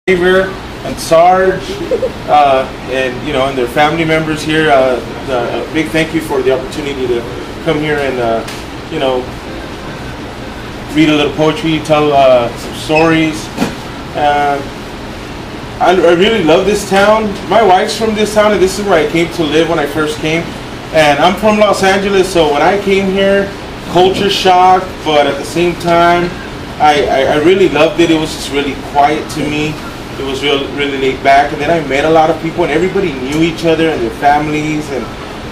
Xavier and Sarge, and and their family members here. A big thank you for the opportunity to come here and read a little poetry, tell some stories. I really love this town. My wife's from this town, and this is where I came to live when I first came. And I'm from Los Angeles, so when I came here, culture shock, but at the same time, I really loved it. It was just really quiet to me. It was really laid back, and then I met a lot of people, and everybody knew each other and their families, and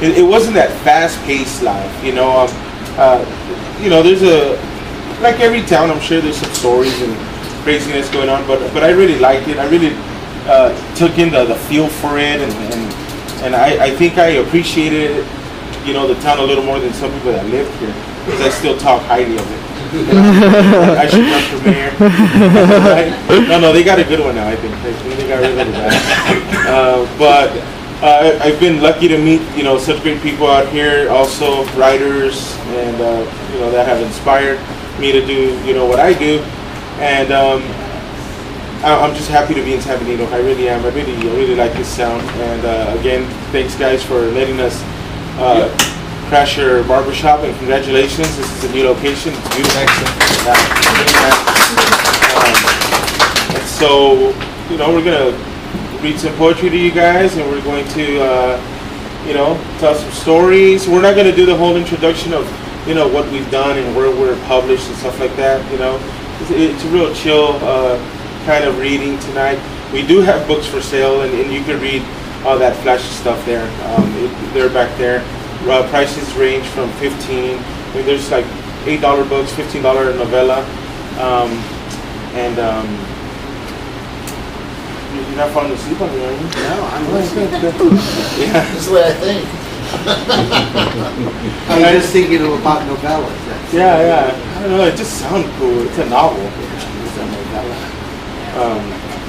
it wasn't that fast-paced life. There's like every town, I'm sure there's some stories and craziness going on, but I really liked it. I really took in the feel for it, and I think I appreciated the town a little more than some people that lived here, because I still talk highly of it. I should run for mayor. Right? No, they got a good one now. I think they got rid of that. But I've been lucky to meet such great people out here. Also writers, and that have inspired me to do what I do. And I'm just happy to be in San Benito. I really am. I really like this sound. And again, thanks guys for letting us crash your barbershop, and congratulations. This is a new location. It's beautiful. And so, we're going to read some poetry to you guys, and we're going to, tell some stories. We're not going to do the whole introduction of, what we've done and where we're published and stuff like that. It's a real chill kind of reading tonight. We do have books for sale, and you can read all that flashy stuff there. They're back there. Prices range from $15. I mean, there's like $8 books, $15 novella, and you're not falling asleep on me, are you? No, I'm listening. Yeah, that's what I think. I'm just thinking about novellas. Yeah. I don't know. It just sounds cool. It's a novel. It's a novella.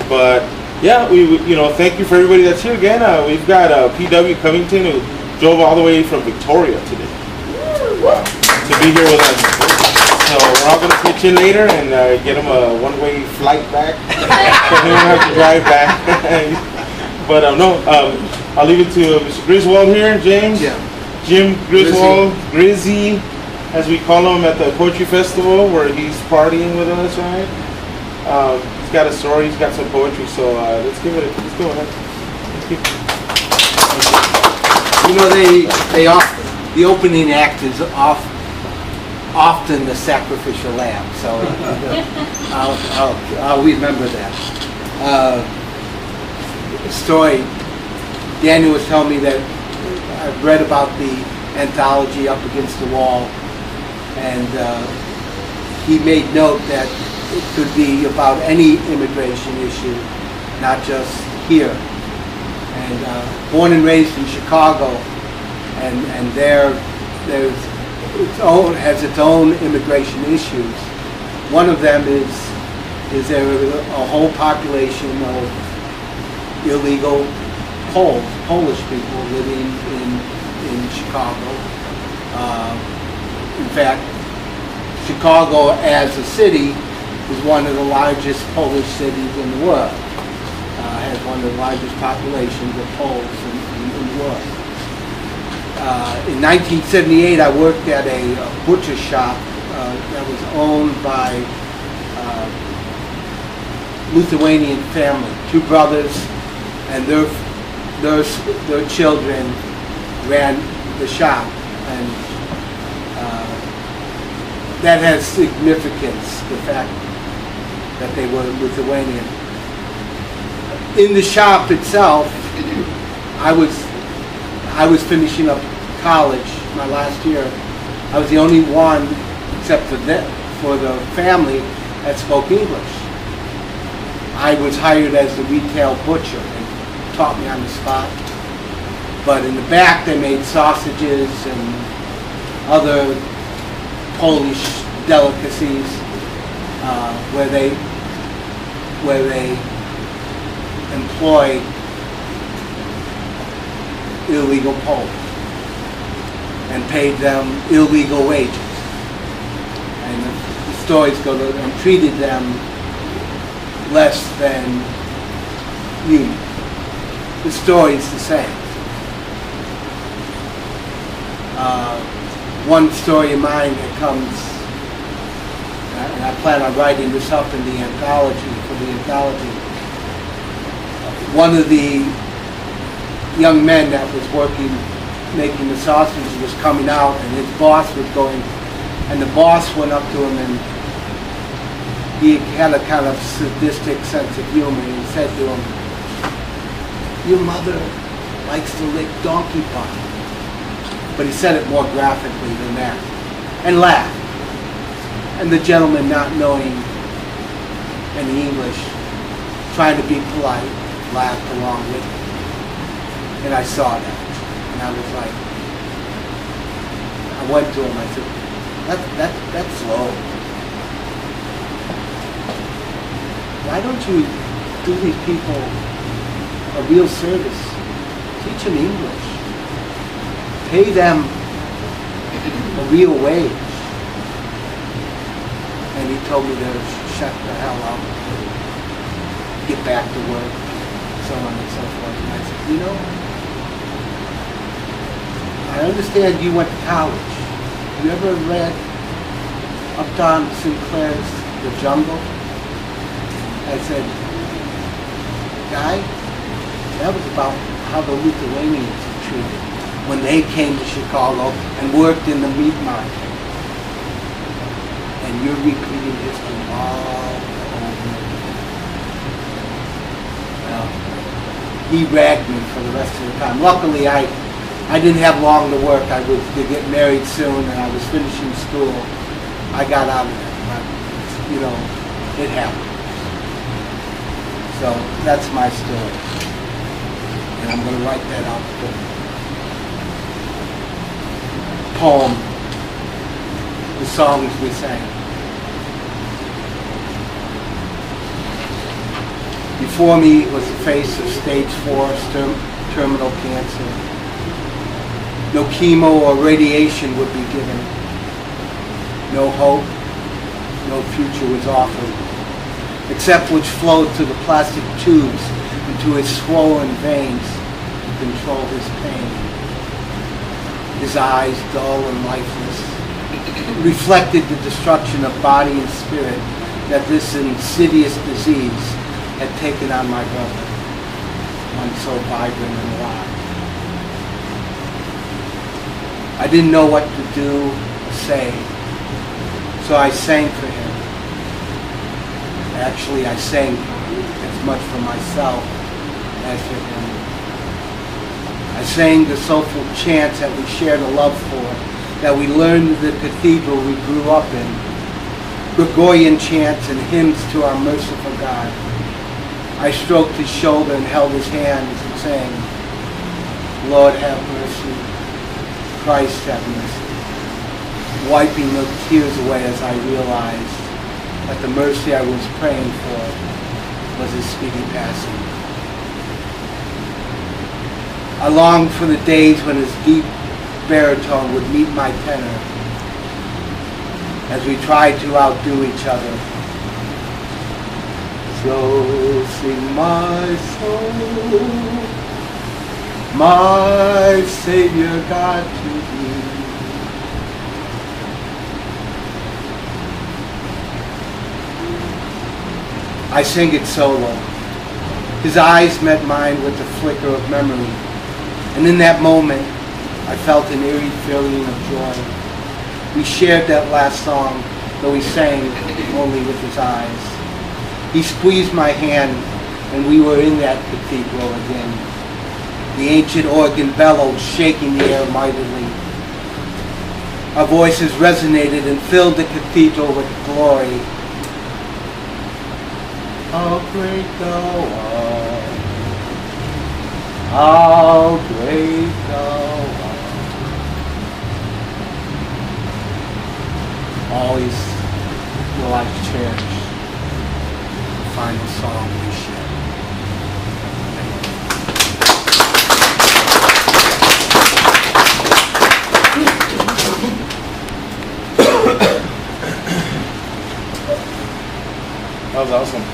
But yeah, we thank you for everybody that's here again. We've got PW Covington, who drove all the way from Victoria today to be here with us. So we're all going to pitch in later and get him a one-way flight back, so he won't have to drive back. But I'll leave it to Mr. Griswold here, James. Yeah. Jim Griswold, Grizzy, as we call him at the Poetry Festival, where he's partying with us, right? He's got a story, he's got some poetry, so let's go ahead. The opening act is often the sacrificial lamb, so I'll remember that. Story. Daniel was telling me that I've read about the anthology Up Against the Wall, and he made note that it could be about any immigration issue, not just here. And born and raised in Chicago, and has its own immigration issues. One of them is there a whole population of illegal Polish people living in Chicago. In fact, Chicago as a city is one of the largest Polish cities in the world. Has one of the largest populations of Poles in the world. In 1978, I worked at a butcher shop that was owned by Lithuanian family. Two brothers and their children ran the shop, and that has significance, the fact that they were Lithuanian. In the shop itself, I was finishing up college my last year. I was the only one, except for the family, that spoke English. I was hired as the retail butcher and taught me on the spot. But in the back, they made sausages and other Polish delicacies where they employ illegal Poles and paid them illegal wages. And the stories go to, and treated them less than The story's the same. One story of mine that comes, and I plan on writing this up in the anthology, for the anthology. One of the young men that was working, making the sausages, was coming out, and his boss was going, and the boss went up to him, and he had a kind of sadistic sense of humor, and he said to him, "Your mother likes to lick donkey butt." But he said it more graphically than that, and laughed. And the gentleman, not knowing any English, trying to be polite, laughed along with it. And I saw that, and I was like, I went to him, I said, that's low. Why don't you do these people a real service? Teach them English. Pay them a real wage. And he told me to shut the hell up, get back to work, so on and so forth. And I said, you know, I understand you went to college. You ever read Upton Sinclair's The Jungle? I said, guy, that was about how the Lithuanians were treated when they came to Chicago and worked in the meat market. And you're repeating history all over again. Well, he ragged me for the rest of the time. Luckily, I didn't have long to work. I was to get married soon, and I was finishing school. I got out of it, but, you know, it happened. So that's my story, and I'm going to write that out for poem, the songs we sang. Before me was the face of stage 4 terminal cancer. No chemo or radiation would be given. No hope, no future was offered, except which flowed through the plastic tubes into his swollen veins to control his pain. His eyes, dull and lifeless, reflected the destruction of body and spirit that this insidious disease had taken on my brother, one so vibrant and alive. I didn't know what to do or say, so I sang for him. Actually, I sang as much for myself as for him. I sang the soulful chants that we shared a love for, that we learned in the cathedral we grew up in. Gregorian chants and hymns to our merciful God. I stroked his shoulder and held his hands and sang, Lord have mercy, Christ have mercy, wiping the tears away as I realized that the mercy I was praying for was his speedy passing. I longed for the days when his deep baritone would meet my tenor as we tried to outdo each other. So sing my soul, my Savior God to thee. I sang it solo. His eyes met mine with a flicker of memory, and in that moment, I felt an eerie feeling of joy. We shared that last song, though he sang only with his eyes. He squeezed my hand, and we were in that cathedral again. The ancient organ bellowed, shaking the air mightily. Our voices resonated and filled the cathedral with glory. How great thou art, how great thou art. Always will I cherish the final song we share. That was awesome.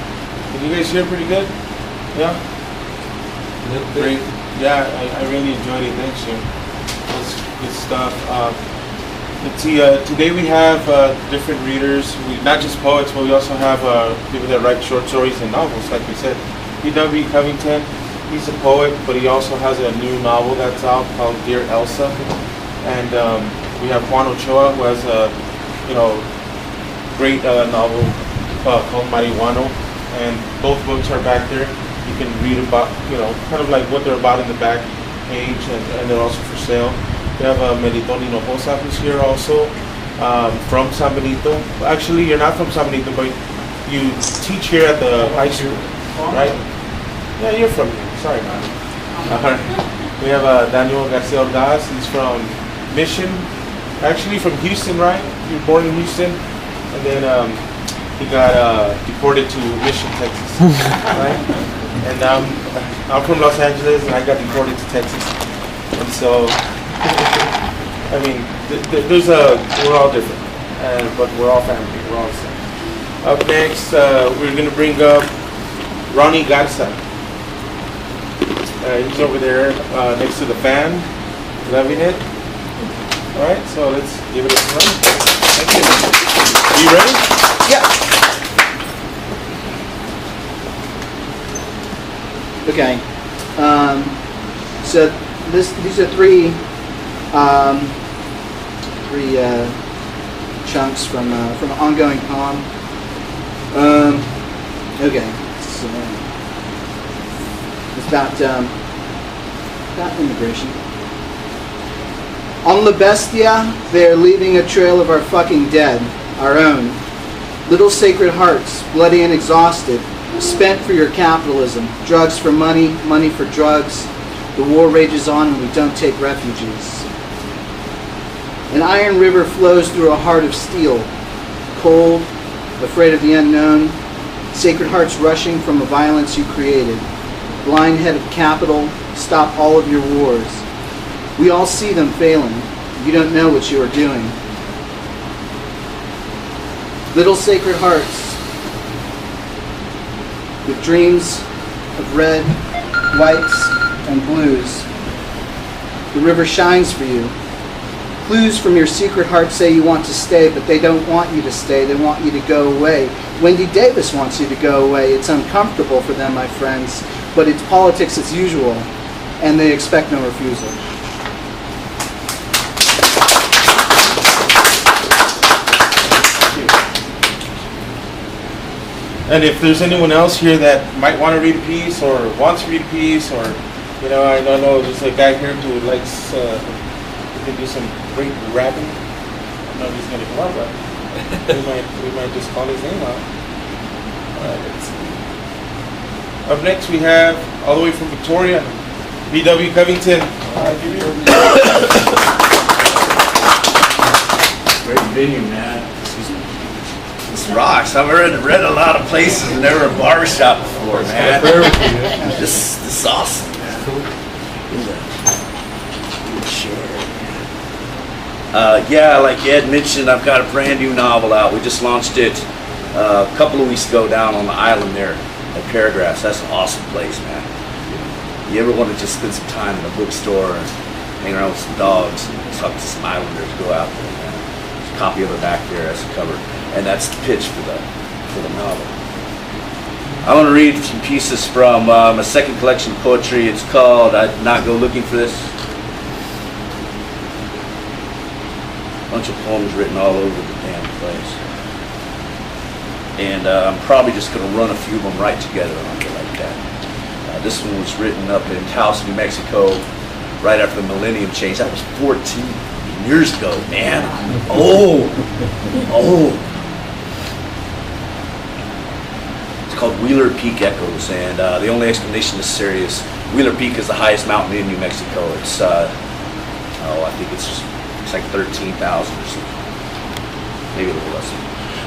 Did you guys hear pretty good? Yeah? Great. Yeah, I really enjoyed it. Thanks, Jim. That's good stuff. Let's see. Today we have different readers. Not just poets, but we also have people that write short stories and novels. Like we said, P.W. Covington. He's a poet, but he also has a new novel that's out called Dear Elsa. And we have Juan Ochoa, who has a great novel called Marihuano. And both books are back there. You can read about, kind of like what they're about in the back page, and they're also for sale. We have Benito Hinojosa, who's here also, from San Benito. Actually, you're not from San Benito, but you teach here at the high school, right? Yeah, you're from here. Sorry, man. We have Daniel Garcia Ordaz. He's from Mission, actually from Houston, right? You were born in Houston, and then he got deported to Mission, Texas, right? And I'm from Los Angeles, and I got deported to Texas. And so, I mean, we're all different, but we're all family. We're all the same. Up next, we're gonna bring up Ronnie Garza. He's over there next to the fan, loving it. All right, so let's give it a run. Thank you. Are you ready? Yeah. Okay. So these are three chunks from an ongoing poem. Okay. So, it's about immigration. On La Bestia, they are leaving a trail of our fucking dead, our own. Little sacred hearts, bloody and exhausted, spent for your capitalism. Drugs for money, money for drugs. The war rages on and we don't take refugees. An iron river flows through a heart of steel. Cold, afraid of the unknown. Sacred hearts rushing from a violence you created. Blind head of capital, stop all of your wars. We all see them failing. You don't know what you are doing. Little sacred hearts with dreams of red, whites, and blues. The river shines for you. Clues from your secret heart say you want to stay, but they don't want you to stay. They want you to go away. Wendy Davis wants you to go away. It's uncomfortable for them, my friends, but it's politics as usual, and they expect no refusal. And if there's anyone else here that might want to read a piece or wants to read a piece, or I don't know, there's a guy here who likes who can do some great rapping. I don't know if he's gonna come up, but we might just call his name out. Let's see. Up next we have, all the way from Victoria, B.W. Covington. Great venue, man. This rocks. I've read a lot of places and never a barbershop before, man. This is awesome, man. Yeah, like Ed mentioned, I've got a brand new novel out. We just launched it a couple of weeks ago down on the island there at Paragraphs. That's an awesome place, man. You ever want to just spend some time in a bookstore and hang around with some dogs and talk to some islanders, go out there, man. There's a copy of it back there as a cover. And that's the pitch for the novel. I want to read some pieces from my second collection of poetry. It's called I Did Not Go Looking for This. A bunch of poems written all over the damn place. And I'm probably just going to run a few of them right together on it like that. This one was written up in Taos, New Mexico, right after the millennium change. That was 14 years ago, man. Oh. Called Wheeler Peak Echoes, and the only explanation necessary is Wheeler Peak is the highest mountain in New Mexico. It's I think it's like 13,000 or something, maybe a little less.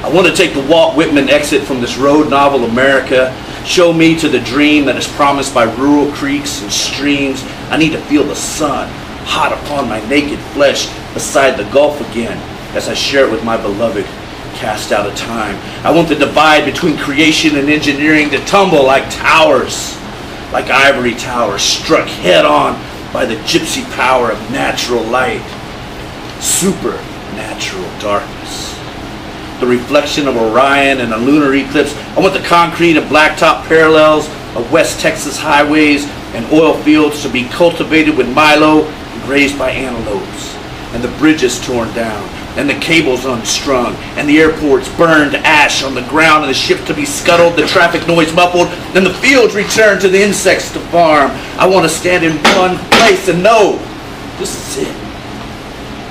I want to take the Walt Whitman exit from this road novel America. Show me to the dream that is promised by rural creeks and streams. I need to feel the sun hot upon my naked flesh beside the Gulf again as I share it with my beloved. Cast out of time. I want the divide between creation and engineering to tumble like towers. like ivory towers struck head on by the gypsy power of natural light, supernatural darkness. The reflection of Orion and a lunar eclipse. I want the concrete and blacktop parallels of West Texas highways and oil fields to be cultivated with milo and grazed by antelopes, and the bridges torn down, and the cables unstrung, and the airports burned to ash on the ground, and the ships to be scuttled, the traffic noise muffled, and the fields returned to the insects to farm. I want to stand in one place and know this is it.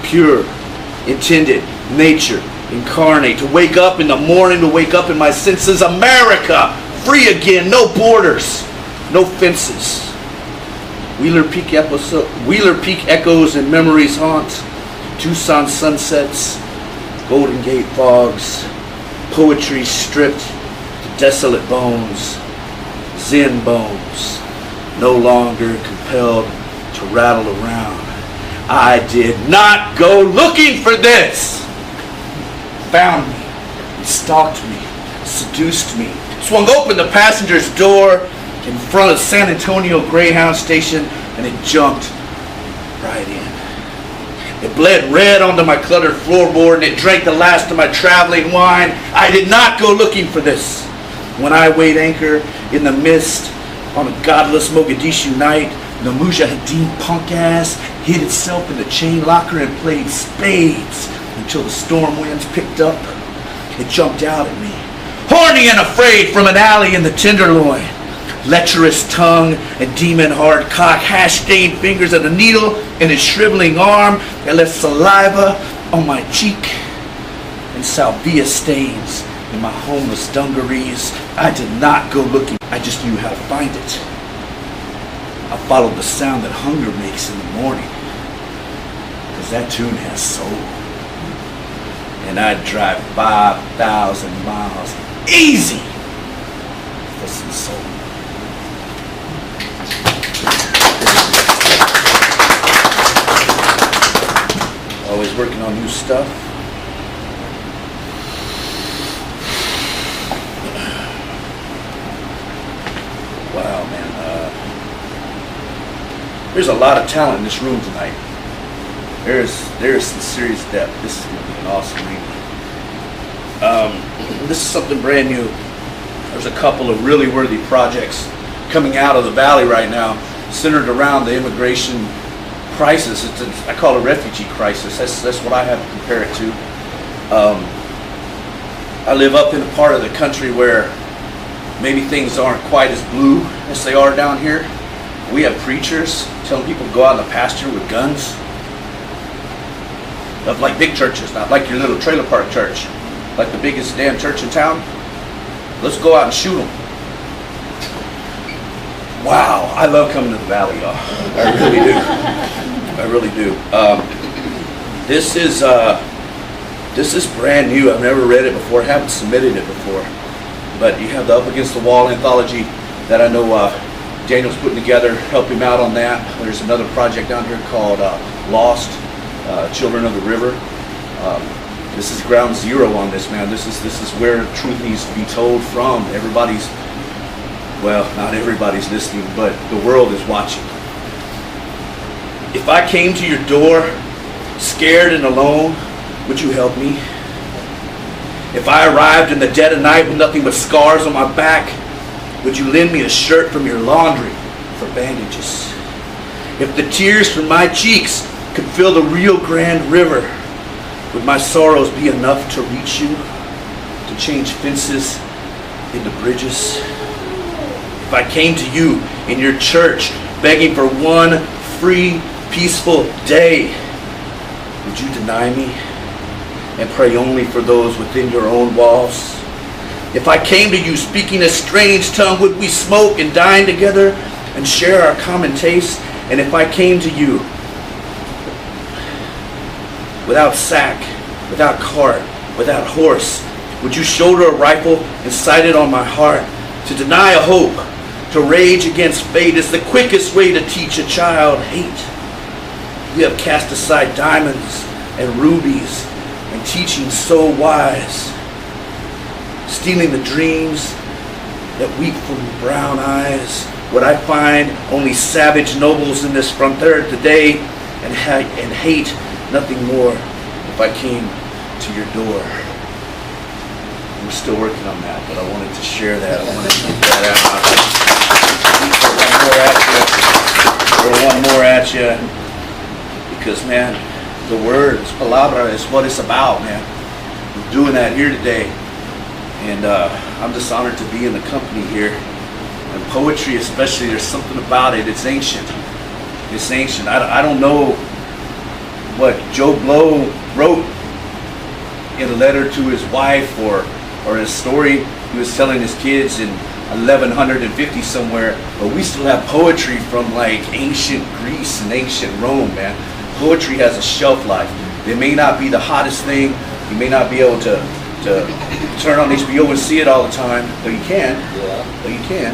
Pure, intended, nature, incarnate, to wake up in the morning, to wake up in my senses. America, free again, no borders, no fences. Wheeler Peak echoes and memories haunt. Tucson sunsets, Golden Gate fogs, poetry stripped to desolate bones, Zen bones, no longer compelled to rattle around. I did not go looking for this. Found me, and stalked me, seduced me, swung open the passenger's door in front of San Antonio Greyhound Station, and it jumped right in. It bled red onto my cluttered floorboard, and it drank the last of my traveling wine. I did not go looking for this. When I weighed anchor in the mist on a godless Mogadishu night, the Mujahideen punk ass hid itself in the chain locker and played spades until the storm winds picked up. It jumped out at me, horny and afraid, from an alley in the Tenderloin. Lecherous tongue and demon-hard cock, hash-stained fingers and a needle in his shriveling arm that left saliva on my cheek and salvia stains in my homeless dungarees. I did not go looking. I just knew how to find it. I followed the sound that hunger makes in the morning, because that tune has soul. And I'd drive 5,000 miles easy for some soul. Always working on new stuff. Wow, man. There's a lot of talent in this room tonight. There's some serious depth. This is going to be an awesome reading. This is something brand new. There's a couple of really worthy projects coming out of the valley right now, centered around the immigration crisis. I call it a refugee crisis. That's what I have to compare it to. I live up in a part of the country where maybe things aren't quite as blue as they are down here. We have preachers telling people to go out in the pasture with guns. Of like big churches, not like your little trailer park church, like the biggest damn church in town. Let's go out and shoot them. Wow, I love coming to the valley, y'all. I really do. I really do. This is brand new. I've never read it before. Haven't submitted it before. But you have the Up Against the Wall anthology that I know Daniel's putting together. Help him out on that. There's another project down here called Lost, Children of the River. This is ground zero on this, man. This is where truth needs to be told from. Everybody's, well, not everybody's listening, but the world is watching. If I came to your door, scared and alone, would you help me? If I arrived in the dead of night with nothing but scars on my back, would you lend me a shirt from your laundry for bandages? If the tears from my cheeks could fill the Rio Grande River, would my sorrows be enough to reach you, to change fences into bridges? If I came to you in your church begging for one free, peaceful day, would you deny me and pray only for those within your own walls? If I came to you speaking a strange tongue, would we smoke and dine together and share our common tastes? And if I came to you without sack, without cart, without horse, would you shoulder a rifle and sight it on my heart? To deny a hope, to rage against fate is the quickest way to teach a child hate. We have cast aside diamonds and rubies and teaching so wise, stealing the dreams that weep from brown eyes, Would I find only savage nobles in this frontier today and hate nothing more if I came to your door? We're still working on that, but I wanted to share that. I wanted to get that out. Throw one more at you. Because, man, the words, palabra, is what it's about, man. We're doing that here today. And I'm just honored to be in the company here. And poetry especially, there's something about it. It's ancient. It's ancient. I don't know what Joe Blow wrote in a letter to his wife or a story he was telling his kids in 1150 somewhere, but we still have poetry from like ancient Greece and ancient Rome, man. Poetry has a shelf life. It may not be the hottest thing. You may not be able to turn on HBO and see it all the time, but you can. Yeah. But you can.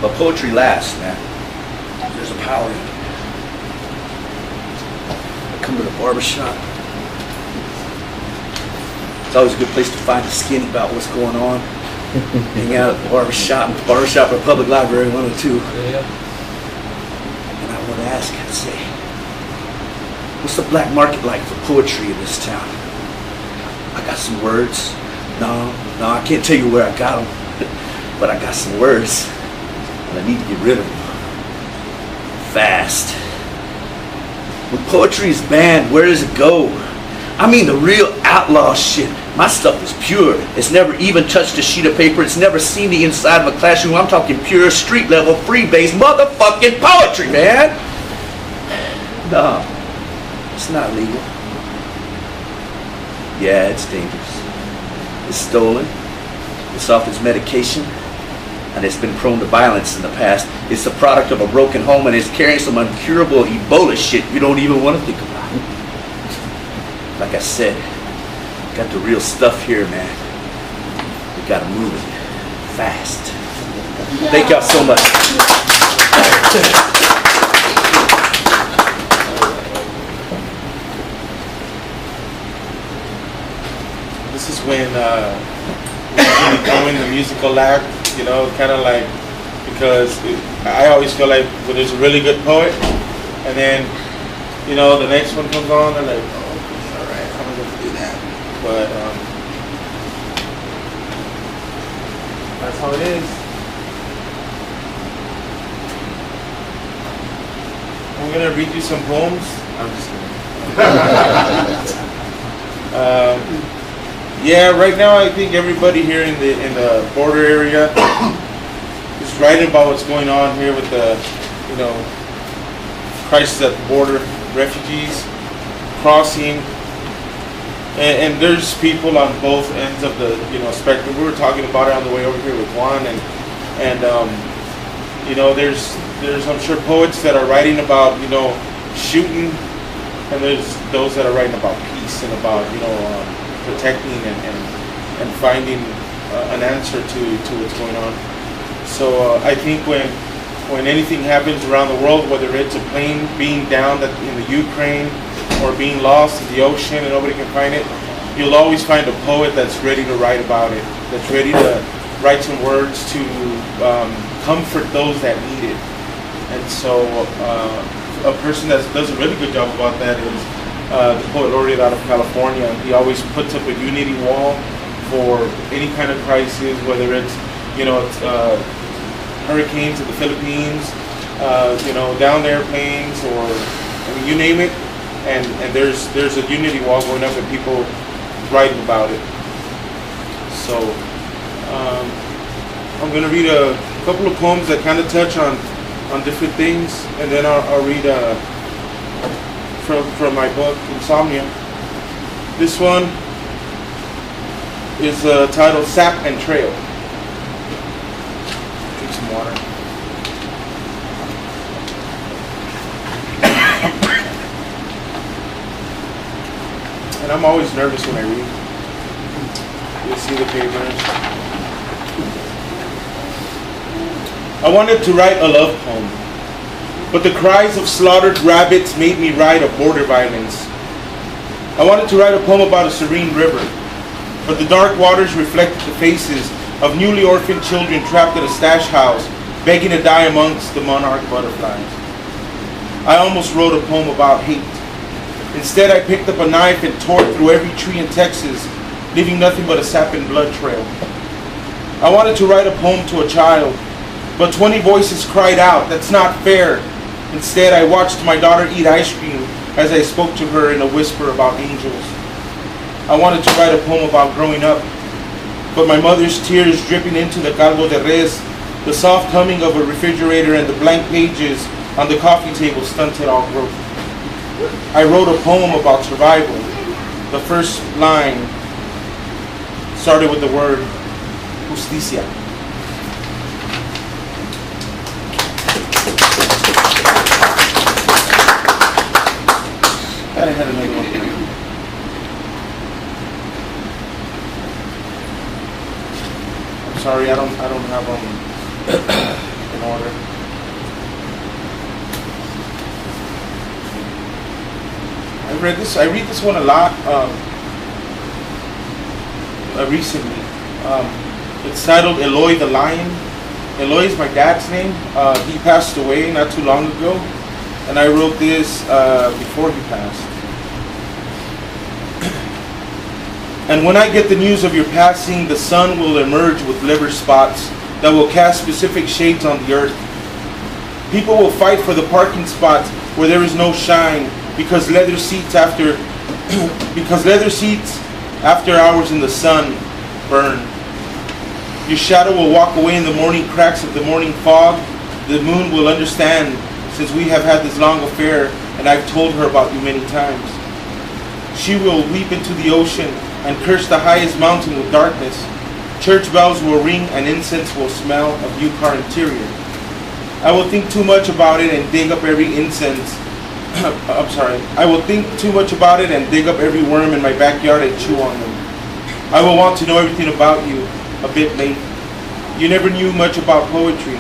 But poetry lasts, man. There's a power in it. I come to the barbershop. It's always a good place to find a skinny about what's going on. Hang out at the barbershop or public library, 102. Yeah. And I would ask, I'd say, what's the black market like for poetry in this town? I got some words. No, I can't tell you where I got them, but I got some words. And I need to get rid of them fast. When poetry is banned, where does it go? I mean the real outlaw shit. My stuff is pure. It's never even touched a sheet of paper. It's never seen the inside of a classroom. I'm talking pure street level, free-based motherfucking poetry, man. No, it's not legal. Yeah, it's dangerous. It's stolen. It's off its medication. And it's been prone to violence in the past. It's the product of a broken home, and it's carrying some incurable Ebola shit you don't even want to think about. Like I said, got the real stuff here, man. We gotta move it fast. Thank y'all so much. This is when we throw in the musical act, you know, kind of like, because I always feel like when there's a really good poet, and then, you know, the next one comes on, and like, oh, all right, I'm gonna do that. But that's how it is. I'm gonna read you some poems. I'm just kidding. Yeah, right now I think everybody here in the border area is writing about what's going on here with the, you know, crisis at the border, refugees crossing, and there's people on both ends of the, you know, spectrum. We were talking about it on the way over here with Juan, and you know, there's I'm sure poets that are writing about, you know, shooting, and there's those that are writing about peace and about, you know, protecting and finding an answer to what's going on. So I think when anything happens around the world, whether it's a plane being down in the Ukraine or being lost in the ocean and nobody can find it, you'll always find a poet that's ready to write about it, that's ready to write some words to comfort those that need it. And so a person that does a really good job about that is the poet laureate out of California. He always puts up a unity wall for any kind of crisis, whether it's, you know, hurricanes in the Philippines, you know, down airplanes, or I mean, you name it, and there's a unity wall going up and people writing about it. So I'm gonna read a couple of poems that kind of touch on different things, and then I'll read from my book, Insomnia. This one is titled Sap and Trail. Drink some water. And I'm always nervous when I read. You'll see the papers. I wanted to write a love poem, but the cries of slaughtered rabbits made me write of border violence. I wanted to write a poem about a serene river, but the dark waters reflected the faces of newly orphaned children trapped at a stash house begging to die amongst the monarch butterflies. I almost wrote a poem about hate. Instead, I picked up a knife and tore through every tree in Texas, leaving nothing but a sap and blood trail. I wanted to write a poem to a child, but 20 voices cried out, "That's not fair." Instead, I watched my daughter eat ice cream as I spoke to her in a whisper about angels. I wanted to write a poem about growing up, but my mother's tears dripping into the caldo de res, the soft humming of a refrigerator, and the blank pages on the coffee table stunted all growth. I wrote a poem about survival. The first line started with the word justicia. I had another one. I'm sorry, I don't have them in order. I read this one a lot recently. It's titled Eloy the Lion. Eloy is my dad's name. He passed away not too long ago, and I wrote this before he passed. And when I get the news of your passing, the sun will emerge with liver spots that will cast specific shades on the earth. People will fight for the parking spots where there is no shine, because leather seats after hours in the sun burn. Your shadow will walk away in the morning cracks of the morning fog. The moon will understand, since we have had this long affair, and I've told her about you many times. She will weep into the ocean and curse the highest mountain with darkness. Church bells will ring and incense will smell of new car interior. I will think too much about it and dig up every incense. I will think too much about it and dig up every worm in my backyard and chew on them. I will want to know everything about you a bit late. You never knew much about poetry,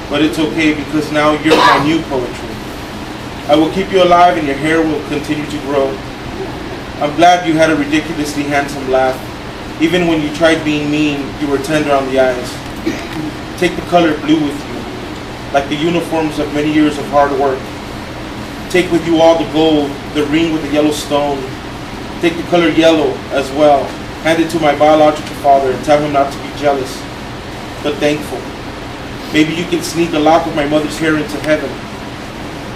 but it's okay because now you're my new poetry. I will keep you alive and your hair will continue to grow. I'm glad you had a ridiculously handsome laugh. Even when you tried being mean, you were tender on the eyes. Take the color blue with you, like the uniforms of many years of hard work. Take with you all the gold, the ring with the yellow stone. Take the color yellow as well. Hand it to my biological father and tell him not to be jealous, but thankful. Maybe you can sneak a lock of my mother's hair into heaven.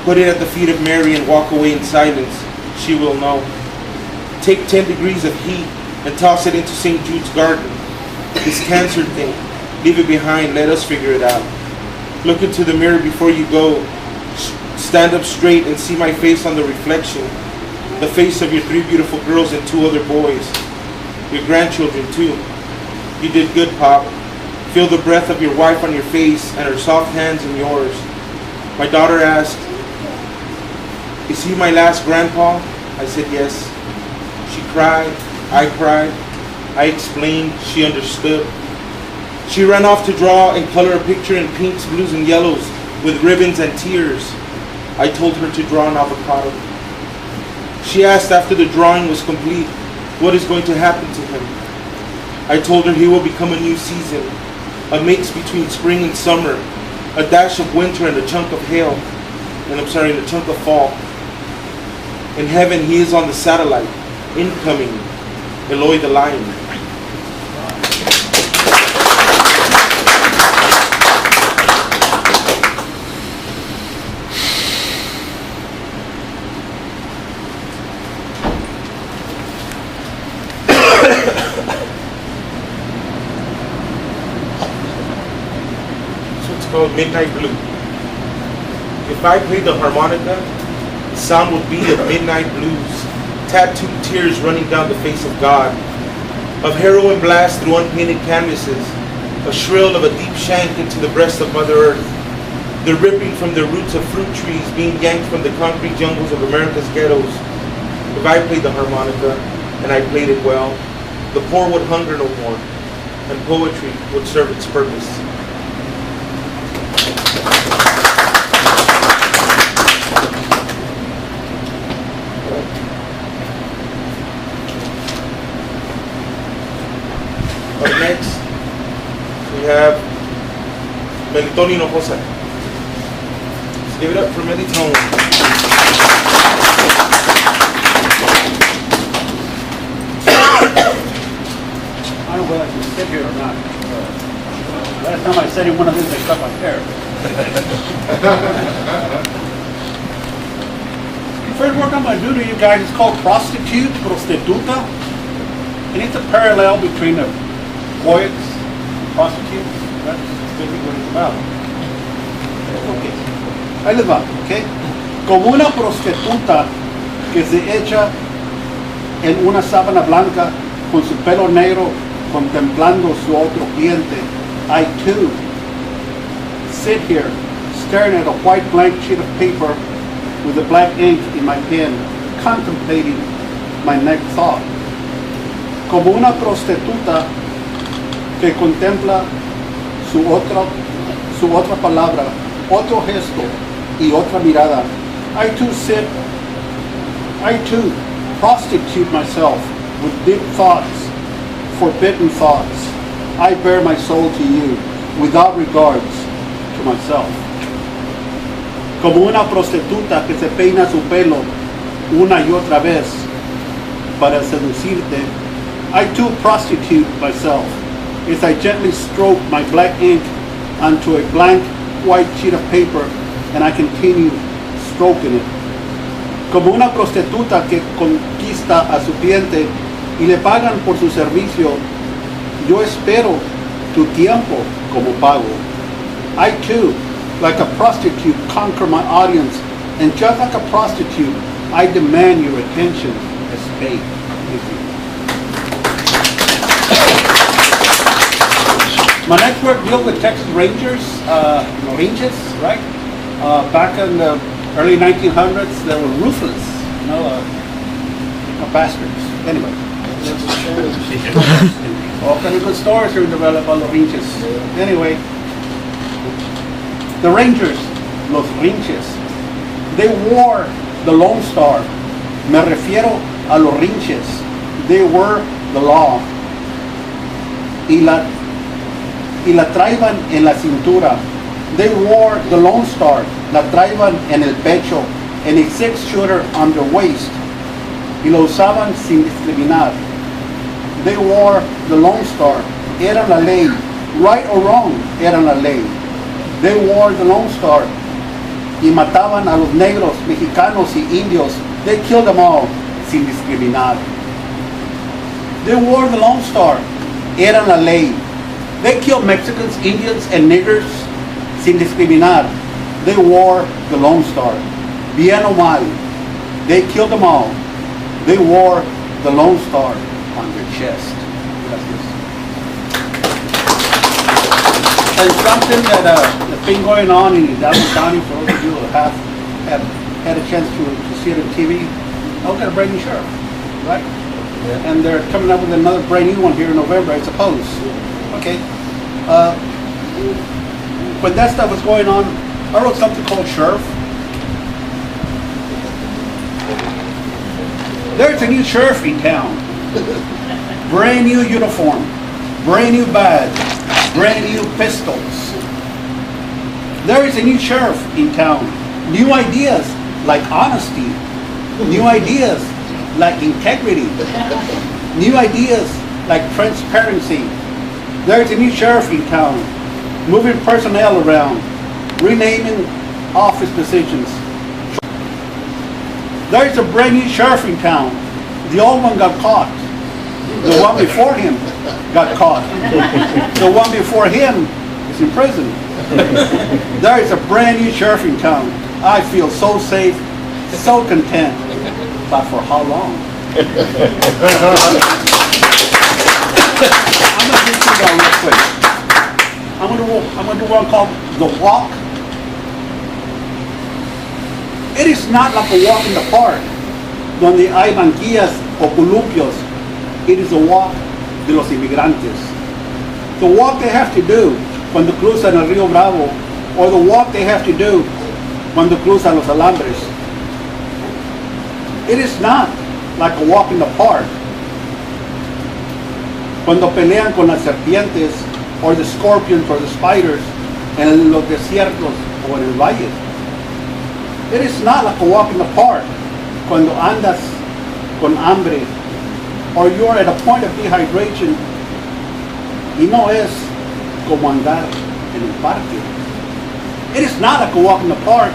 Put it at the feet of Mary and walk away in silence. She will know. Take 10 degrees of heat and toss it into St. Jude's garden. This cancer thing, leave it behind, let us figure it out. Look into the mirror before you go. Stand up straight and see my face on the reflection. The face of your 3 beautiful girls and 2 other boys. Your grandchildren too. You did good, Pop. Feel the breath of your wife on your face and her soft hands in yours. My daughter asked, "Is he my last grandpa?" I said yes. She cried. I cried. I explained. She understood. She ran off to draw and color a picture in pinks, blues, and yellows with ribbons and tears. I told her to draw an avocado. She asked after the drawing was complete, what is going to happen to him? I told her he will become a new season, a mix between spring and summer, a dash of winter and a chunk of and a chunk of fall. In heaven, he is on the satellite, incoming, Eloy the Lion. Called Midnight Blue. If I played the harmonica, the sound would be of midnight blues, tattooed tears running down the face of God, of heroin blast through unpainted canvases, a shrill of a deep shank into the breast of Mother Earth, the ripping from the roots of fruit trees being yanked from the concrete jungles of America's ghettos. If I played the harmonica, and I played it well, the poor would hunger no more, and poetry would serve its purpose. Up next, we have Benito. Tony Hinojosa. Let's give it up for Benito. I don't know whether I can sit here or not. Last time I sat in one of these, I cut my hair. The first work I'm going to do to you guys is called prostitute, prostituta. And it's a parallel between a poet and prostitute. That's basically what it's about. Okay. Ahí les va, okay? Como una prostituta que se echa en una sábana blanca con su pelo negro contemplando su otro cliente, I too sit here staring at a white blank sheet of paper with the black ink in my pen, contemplating my next thought. Como una prostituta que contempla su otra palabra, otro gesto y otra mirada, I too prostitute myself with deep thoughts, forbidden thoughts. I bare my soul to you without regards to myself. Como una prostituta que se peina su pelo una y otra vez para seducirte, I too prostitute myself as I gently stroke my black ink onto a blank white sheet of paper and I continue stroking it. Como una prostituta que conquista a su cliente y le pagan por su servicio, yo espero tu tiempo como pago. I too, like a prostitute, conquer my audience, and just like a prostitute, I demand your attention as paid. Thank you. My next work deals with Texas Rangers, right? Back in the early 1900s, they were ruthless, bastards. Anyway. All kind of good stories are developed on los Rinches. Anyway, the Rangers, los Rinches, they wore the Lone Star. Me refiero a los Rinches. They were the law. Y la traían en la cintura. They wore the Lone Star. La traían en el pecho, and a 6-shooter on their waist. Y lo usaban sin discriminar. They wore the Lone Star. Era la ley. Right or wrong, era la ley. They wore the Lone Star. Y mataban a los negros, mexicanos y indios. They killed them all sin discriminar. They wore the Lone Star. Era la ley. They killed Mexicans, Indians, and niggers sin discriminar. They wore the Lone Star. Bien o mal. They killed them all. They wore the Lone Star on their chest. And something that's been going on in Hidalgo County for those of you who have had a chance to see it on TV. I've got a brand new sheriff, right? Yeah. And they're coming up with another brand new one here in November, I suppose. Okay. When that stuff was going on, I wrote something called Sheriff. There's a new sheriff in town. Brand new uniform, brand new badge, brand new pistols. There is a new sheriff in town. New ideas like honesty. New ideas like integrity. New ideas like transparency. There is a new sheriff in town. Moving personnel around. Renaming office positions. There is a brand new sheriff in town. The old one got caught. The one before him got caught. The one before him is in prison. There is a brand new sheriff in town. I feel so safe, so content. But for how long? I'm going to do that real quick. I'm going to do one called The Walk. It is not like a walk in the park, donde hay banquillas o columpios. It is a walk de los inmigrantes. The walk they have to do cuando cruzan el Río Bravo, or the walk they have to do cuando cruzan los alambres. It is not like a walk in the park. Cuando pelean con las serpientes, or the scorpions, or the spiders, en los desiertos o en el valle. It is not like a walk in the park cuando andas con hambre or you're at a point of dehydration, y no es como andar en el parque. It is not like a walk in the park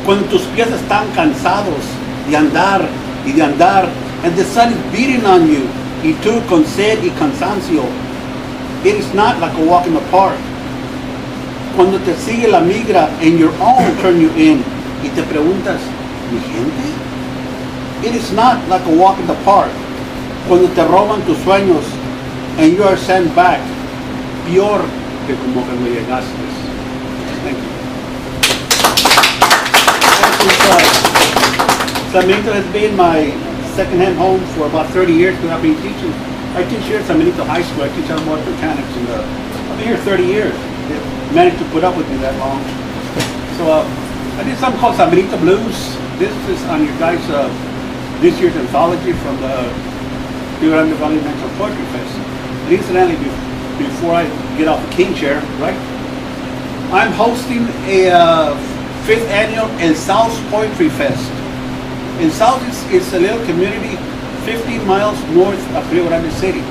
cuando tus pies están cansados de andar y de andar and the sun is beating on you y tú con sed y cansancio. It is not like a walk in the park cuando te sigue la migra and your own turn you in y te preguntas, ¿mi gente? It is not like a walk in the park cuando te roban tus sueños and you are sent back peor que como cuando llegaste. Thank you. San Benito has been my second-hand home for about 30 years because I've been teaching. I teach here at San Benito High School. I teach automotive mechanics, and I've been here 30 years. They managed to put up with me that long. So I did something called San Benito Blues. This is on your guys' this year's anthology from the Rio Grande Valley Mental Poetry Fest. And incidentally, before I get off the king chair, right? I'm hosting a 5th annual El South Poetry Fest. El South is a little community 15 miles north of Rio Grande City.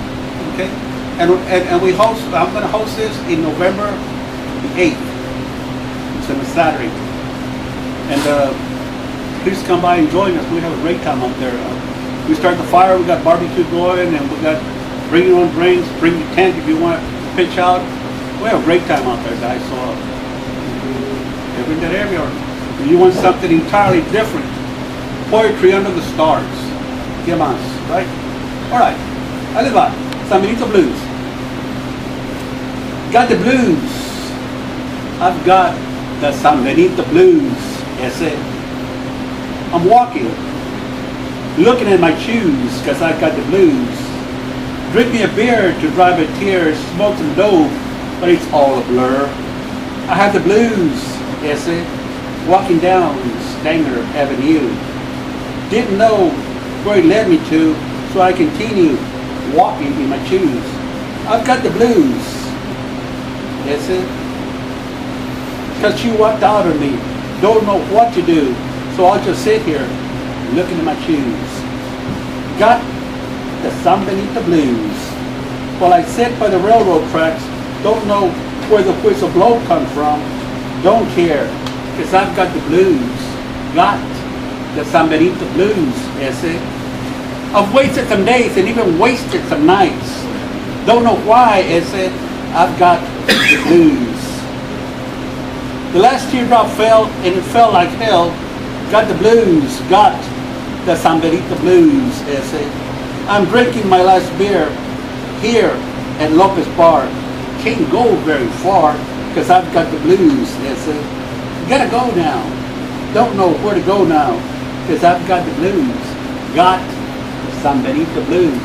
Okay? And we host, I'm going to host this in November the 8th. It's on a Saturday. And please come by and join us. We have a great time out there. We start the fire, we got barbecue going, and we got bring your own drinks, bring your tent if you want to pitch out. We have a great time out there, guys. So every that area. If you want something entirely different, poetry under the stars. ¿Qué más? Right? All right. Ahí les va. San Benito Blues. Got the blues. I've got the San Benito Blues. Yes, it. I'm walking, looking at my shoes because I've got the blues. Drink me a beer to dry my tears, smoke some dope, but it's all a blur. I have the blues, yes, it. Walking down Stanger Avenue. Didn't know where it led me to, so I continue walking in my shoes. I've got the blues, yes, it. Because she walked out on me, don't know what to do, so I'll just sit here looking at my shoes. Got the San Benito Blues. While I sit by the railroad tracks, don't know where the whistle blow comes from, don't care, because I've got the blues. Got the San Benito Blues, yes, it. I've wasted some days and even wasted some nights. Don't know why, yes, it. I've got the blues. The last teardrop fell and it fell like hell. Got the blues, got the San Benito Blues, yes, it. I'm drinking my last beer here at Lopez Bar. Can't go very far because I've got the blues, yes, it. Gotta go now. Don't know where to go now because I've got the blues. Got the San Benito Blues,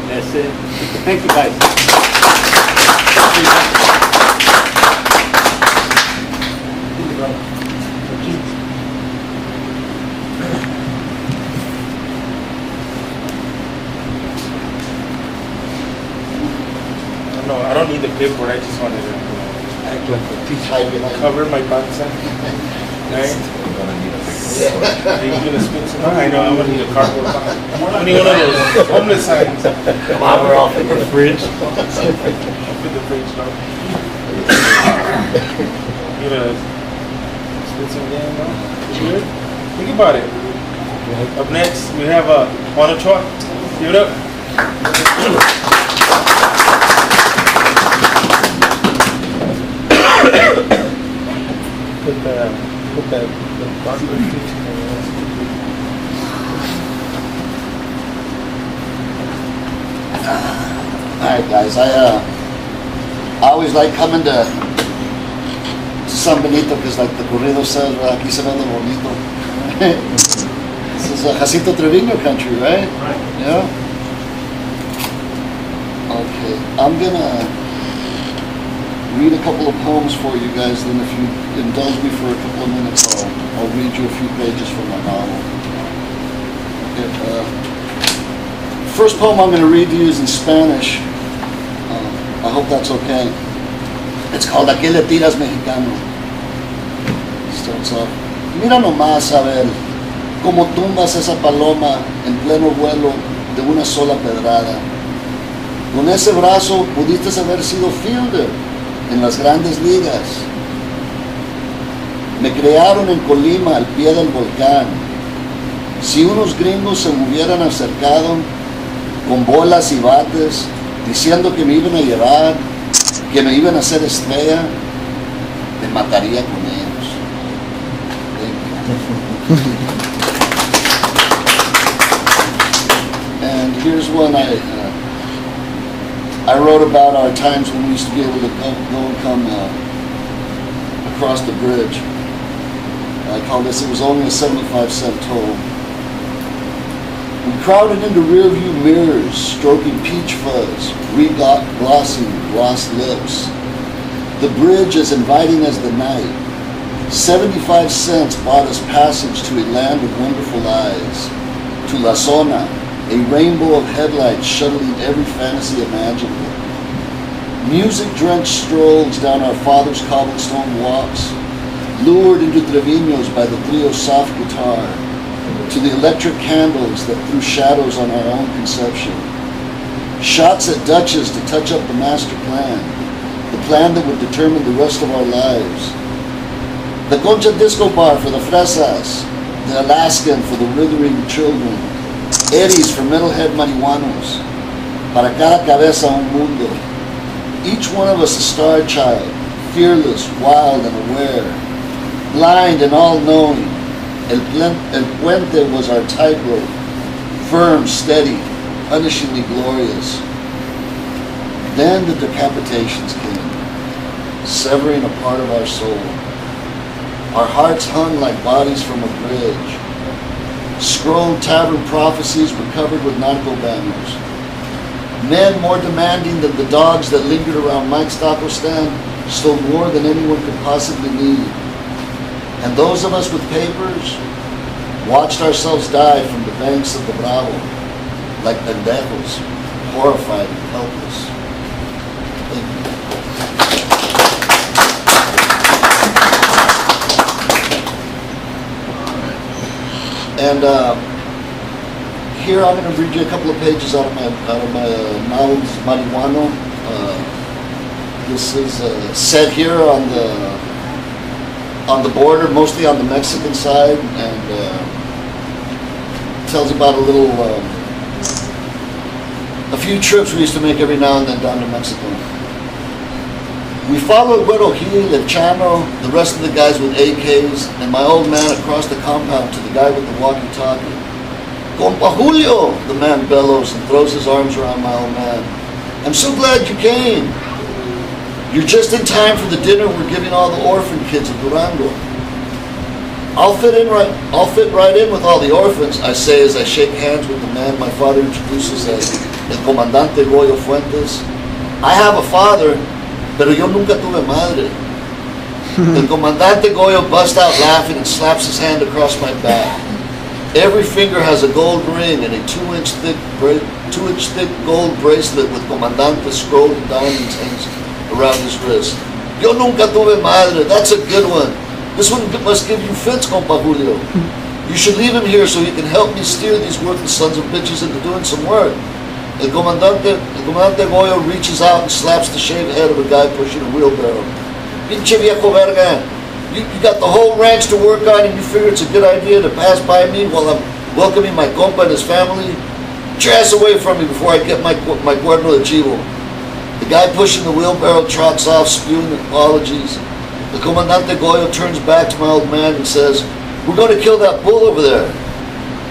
that's it. Thank you, guys. No, I don't need the clipboard. I just wanted to Act like a teacher. cover my pants. Right? Are you gonna spin some? I know. I'm gonna need a cardboard box. I need one of those homeless signs. Come on, we're off in the fridge. Up in the fridge, no. You gonna spin some game, no? You good? Think about it. Up next, we have Juan Ochoa. Give it up. Put that All right, guys. I always like coming to San Benito because, like the corrido says, aquí se vende bonito. This is Jacinto Treviño country, right? Right. Yeah. Okay, I'm gonna read a couple of poems for you guys. Then, if you indulge me for a couple of minutes, I'll read you a few pages from my novel. Okay. First poem I'm going to read to you is in Spanish. I hope that's okay. It's called ¿A qué le tiras, mexicano? Starts off. Mira nomás a ver cómo tumbas esa paloma en pleno vuelo de una sola pedrada. Con ese brazo pudiste haber sido fielder en las grandes ligas. Me crearon en Colima al pie del volcán. Si unos gringos se me hubieran acercado con bolas y bates diciendo que me iban a llevar, que me iban a hacer estrella, me mataría con ellos. And here's one I wrote about our times when we used to be able to go and come across the bridge. I call this, it was only a 75-cent toll. We crowded into rearview mirrors, stroking peach fuzz, glossing glossed lips. The bridge as inviting as the night. 75 cents bought us passage to a land of wonderful eyes. To La Zona, a rainbow of headlights shuttling every fantasy imaginable. Music-drenched strolls down our father's cobblestone walks, lured into Treviños by the trio's soft guitar, to the electric candles that threw shadows on our own conception. Shots at Dutchess to touch up the master plan, the plan that would determine the rest of our lives. The Concha Disco Bar for the fresas, the Alaskan for the withering children, Eddies for metalhead marihuanos, para cada cabeza un mundo. Each one of us a star child, fearless, wild and aware, blind and all-knowing. El puente was our tightrope, firm, steady, punishingly glorious. Then the decapitations came, severing a part of our soul. Our hearts hung like bodies from a bridge. Scrolled tavern prophecies were covered with narco banners. Men more demanding than the dogs that lingered around Mike's taco stand stole more than anyone could possibly need. And those of us with papers watched ourselves die from the banks of the Bravo, like pendejos, horrified and helpless. Thank you. And here I'm going to read you a couple of pages out of my novels, Marihuano. This is set here on the border, mostly on the Mexican side, and tells about a few trips we used to make every now and then down to Mexico. We followed Güero Gil, El Chano, the rest of the guys with AKs, and my old man across the compound to the guy with the walkie-talkie. Compa Julio, the man bellows and throws his arms around my old man. I'm so glad you came. You're just in time for the dinner we're giving all the orphan kids of Durango. I'll fit right in with all the orphans, I say as I shake hands with the man my father introduces as El Comandante Goyo Fuentes. I have a father, pero yo nunca tuve madre. El Comandante Goyo busts out laughing and slaps his hand across my back. Every finger has a gold ring and a 2-inch thick gold bracelet with Comandante scrolled in diamonds hangs around his wrist. Yo nunca tuve madre, that's a good one. This one must give you fits, Compa Julio. You should leave him here so he can help me steer these worthless sons of bitches into doing some work. El Comandante Goyo reaches out and slaps the shaved head of a guy pushing a wheelbarrow. Pinche viejo verga. You got the whole ranch to work on and you figure it's a good idea to pass by me while I'm welcoming my compa and his family? Get your ass away from me before I get my cuerno de chivo. The guy pushing the wheelbarrow trots off, spewing apologies. The Comandante Goyo turns back to my old man and says, "We're going to kill that bull over there."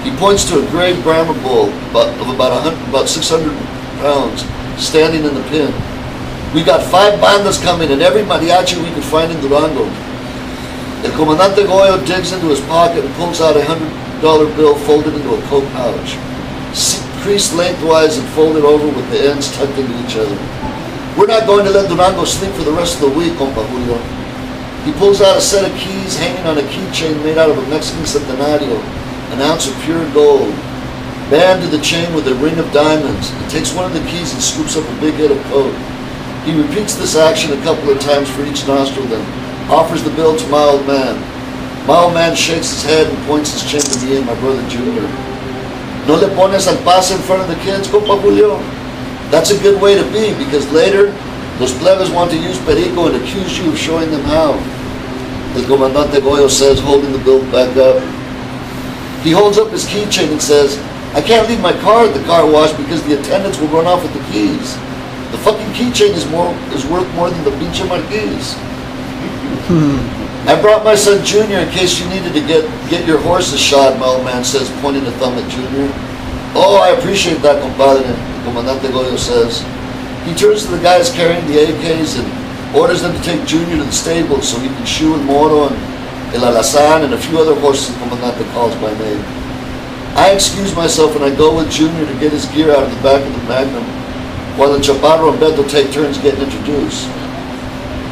He points to a gray Brahma bull of about 600 pounds standing in the pen. We got 5 bandas coming and every mariachi we could find in Durango. El Comandante Goyo digs into his pocket and pulls out a $100 bill folded into a coat pouch, creased lengthwise and folded over with the ends tucked into each other. We're not going to let Durango sleep for the rest of the week, Compa Julio. He pulls out a set of keys hanging on a keychain made out of a Mexican centenario, an ounce of pure gold, band to the chain with a ring of diamonds, and takes one of the keys and scoops up a big head of coke. He repeats this action a couple of times for each nostril, then offers the bill to my old man. My old man shakes his head and points his chin to me and my brother Junior. No le pones al pase in front of the kids, compa Julio? That's a good way to be, because later, los plebes want to use perico and accuse you of showing them how. El Comandante Goyo says, holding the bill back up. He holds up his keychain and says, I can't leave my car at the car wash because the attendants will run off with the keys. The fucking keychain is worth more than the pinche marquise. I brought my son Junior in case you needed to get your horses shod, my old man says, pointing a thumb at Junior. Oh, I appreciate that, compadre, Comandante Goyo says. He turns to the guys carrying the AKs and orders them to take Junior to the stable so he can shoe and Moro and El Alazan and a few other horses the Comandante calls by name. I excuse myself and I go with Junior to get his gear out of the back of the Magnum, while the Chaparro and Beto take turns getting introduced.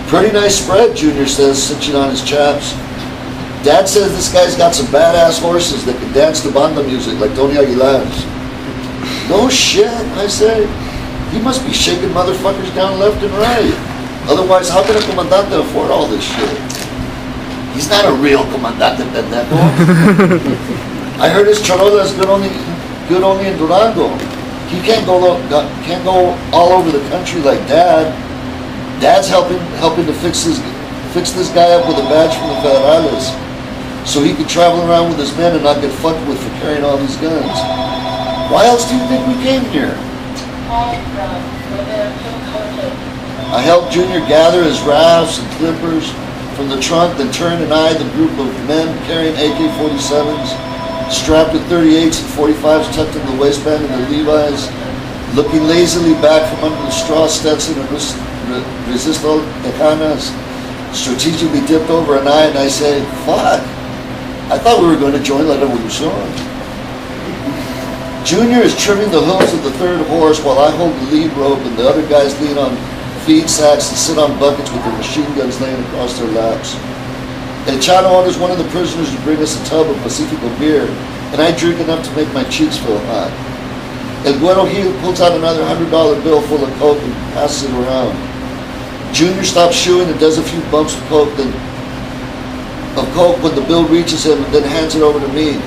Pretty nice spread, Junior says, cinching on his chaps. Dad says this guy's got some badass horses that can dance to banda music like Tony Aguilar's. No shit, I say. He must be shaking motherfuckers down left and right. Otherwise, how can a comandante afford all this shit? He's not a real comandante, pendejo. I heard his charola is good only in Durango. He can't go all over the country like Dad. Dad's helping to fix this guy up with a badge from the Federales, so he can travel around with his men and not get fucked with for carrying all these guns. Why else do you think we came here? I helped Junior gather his rafts and clippers from the trunk, then turned and eyed the group of men carrying AK-47s, strapped with 38s and 45s tucked in the waistband of their Levi's, looking lazily back from under the straw Stetson and Resistal Tecanas, strategically dipped over an eye, and I say, fuck, I thought we were going to join La Revolucion. Junior is trimming the hooves of the third horse while I hold the lead rope and the other guys lean on feed sacks and sit on buckets with their machine guns laying across their laps. El Chano orders one of the prisoners to bring us a tub of Pacifico beer, and I drink enough to make my cheeks feel hot. El Güero Gil pulls out another $100 bill full of coke and passes it around. Junior stops shoeing and does a few bumps of coke when the bill reaches him and then hands it over to me.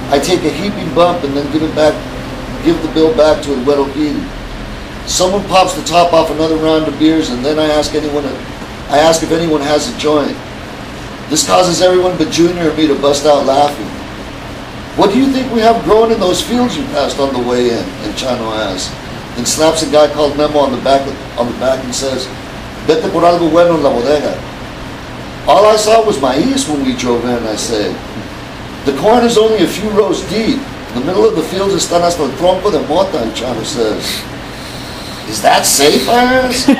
I take a heaping bump and then give the bill back to El Güero Gil. Someone pops the top off another round of beers, and then I ask if anyone has a joint. This causes everyone but Junior and me to bust out laughing. What do you think we have growing in those fields you passed on the way in? And Chano asks. Then slaps a guy called Memo on the back and says, Vete por algo bueno en la bodega. All I saw was maíz when we drove in, I say. The corn is only a few rows deep. In the middle of the fields están hasta el tronco de mota, Chano says. Is that safe, I ask? I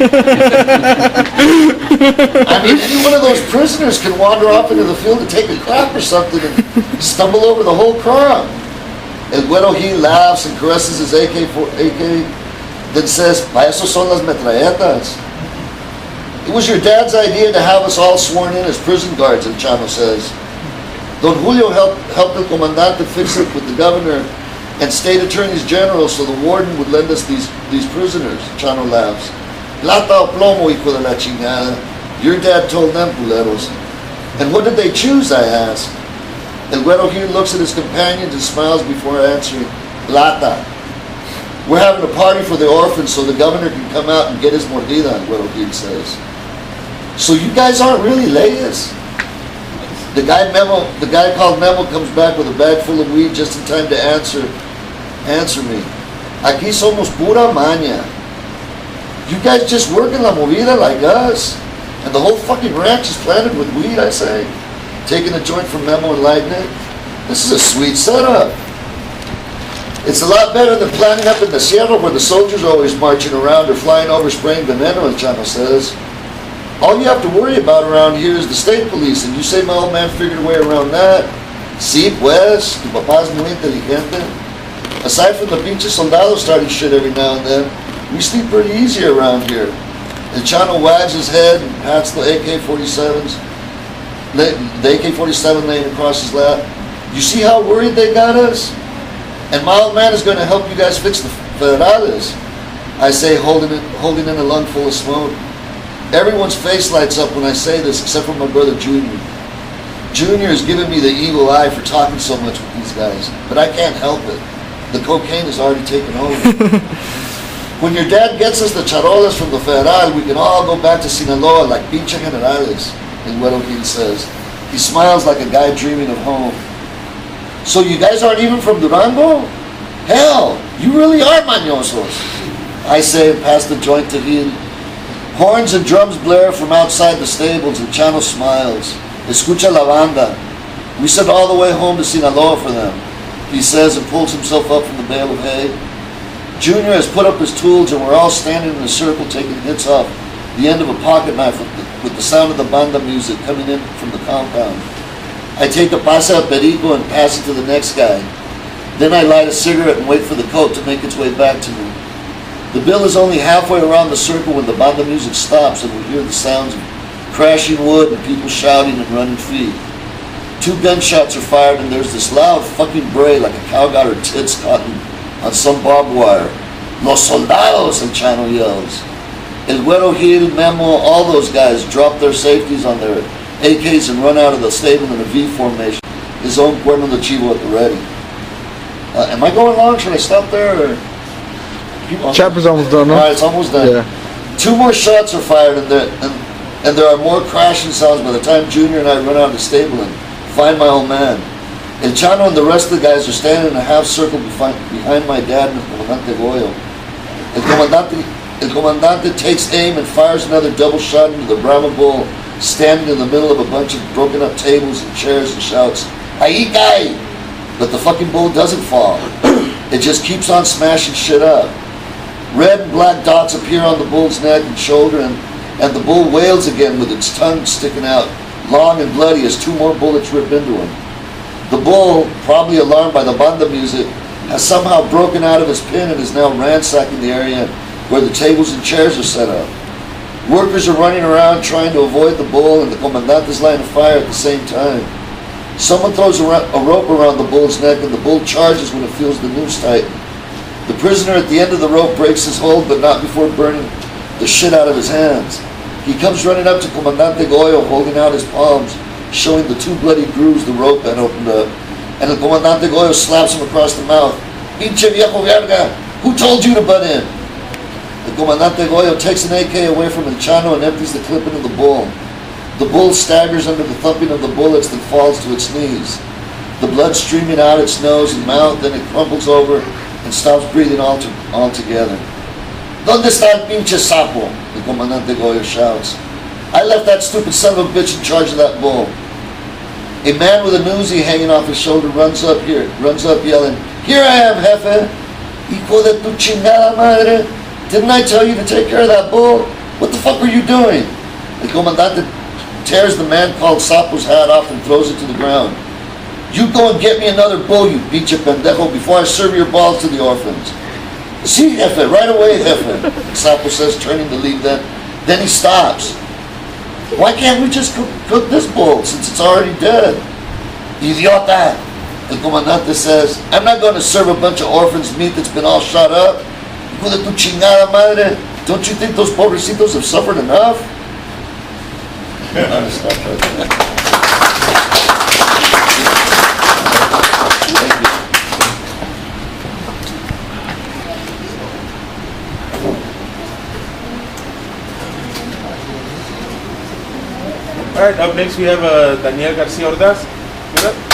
mean, any one of those prisoners can wander off into the field to take a crap or something and stumble over the whole crop. El Güero Gil laughs and caresses his AK, then says, Pa eso son las metralletas. It was your dad's idea to have us all sworn in as prison guards, El Chano says. Don Julio helped the comandante fix it with the governor and state attorneys general so the warden would lend us these prisoners, Chano laughs. Plata o plomo, hijo de la chingada. Your dad told them, culeros. And what did they choose, I ask. El Güero Gil looks at his companions and smiles before answering, Plata. We're having a party for the orphans so the governor can come out and get his mordida, El Güero Gil says. So you guys aren't really layers? The guy called Memo comes back with a bag full of weed just in time to answer me. Aquí somos pura maña. You guys just work in la movida like us? And the whole fucking ranch is planted with weed, I say. Taking a joint from Memo and lighting it. This is a sweet setup. It's a lot better than planning up in the Sierra where the soldiers are always marching around or flying over spraying veneno, as Chano says. All you have to worry about around here is the state police, and you say my old man figured a way around that. Sí, pues, tu papá es muy inteligente. Aside from the pinche soldados starting shit every now and then, we sleep pretty easy around here. And Chano wags his head and pats the AK-47s, the AK-47 laying across his lap. You see how worried they got us? And my old man is going to help you guys fix the federales. I say, holding in a lung full of smoke. Everyone's face lights up when I say this, except for my brother Junior. Junior has given me the evil eye for talking so much with these guys, but I can't help it. The cocaine has already taken over. When your dad gets us the charolas from the Federal, we can all go back to Sinaloa like pinche generales, El Güero Gil says. He smiles like a guy dreaming of home. So you guys aren't even from Durango? Hell, you really are mañosos. I say and pass the joint to Gil. Horns and drums blare from outside the stables and Chano smiles. Escucha la banda. We sent all the way home to Sinaloa for them, he says and pulls himself up from the bale of hay. Junior has put up his tools and we're all standing in a circle taking hits off the end of a pocket knife with the sound of the banda music coming in from the compound. I take a pasa perico and pass it to the next guy. Then I light a cigarette and wait for the coat to make its way back to me. The bill is only halfway around the circle when the banda music stops and we hear the sounds of crashing wood and people shouting and running feet. 2 gunshots are fired and there's this loud fucking bray like a cow got her tits caught on some barbed wire. Los soldados, El Chano yells. El Güero Gil, Memo, all those guys drop their safeties on their AKs and run out of the stable in a V formation. His own cuerno de chivo at the ready. Am I going long? Should I stop there? Or? Chapter's almost done, no? Alright, it's almost done. Yeah. 2 more shots are fired and there are more crashing sounds by the time Junior and I run out of the stable and find my old man. El Chano and the rest of the guys are standing in a half circle behind my dad and El Comandante Goyo. El Comandante takes aim and fires another double shot into the Brahma bull standing in the middle of a bunch of broken up tables and chairs and shouts, "Ahí cae!" But the fucking bull doesn't fall. It just keeps on smashing shit up. Red and black dots appear on the bull's neck and shoulder and the bull wails again with its tongue sticking out, long and bloody as 2 more bullets rip into him. The bull, probably alarmed by the banda music, has somehow broken out of his pen and is now ransacking the area where the tables and chairs are set up. Workers are running around trying to avoid the bull and the Comandante's line of fire at the same time. Someone throws a rope around the bull's neck and the bull charges when it feels the noose tighten. The prisoner at the end of the rope breaks his hold, but not before burning the shit out of his hands. He comes running up to Comandante Goyo holding out his palms, showing the 2 bloody grooves the rope had opened up. And the Comandante Goyo slaps him across the mouth. "Pinche viejo verga, who told you to butt in?" The Comandante Goyo takes an AK away from El Chano and empties the clip into the bull. The bull staggers under the thumping of the bullets, then falls to its knees. The blood streaming out its nose and mouth, then it crumples over and stops breathing altogether. "¿Dónde está el pinche sapo?" the Comandante Goyo shouts. "I left that stupid son of a bitch in charge of that bull." A man with a Uzi hanging off his shoulder runs up yelling, "Here I am, jefe! Hijo de tu chingada madre! Didn't I tell you to take care of that bull? What the fuck were you doing?" The Comandante tears the man called Sapo's hat off and throws it to the ground. "You go and get me another bull, you pinche pendejo, before I serve your balls to the orphans." "Sí, jefe, right away, jefe," Sapo says, turning to leave then. Then he stops. "Why can't we just cook this bull since it's already dead?" "Idiota," the Comandante says, "I'm not going to serve a bunch of orphans meat that's been all shot up. Hijo de tu chingada madre, don't you think those pobrecitos have suffered enough?" I'm gonna stop right there. Thank you. All right, up next we have Daniel Garcia Ordaz. Get up.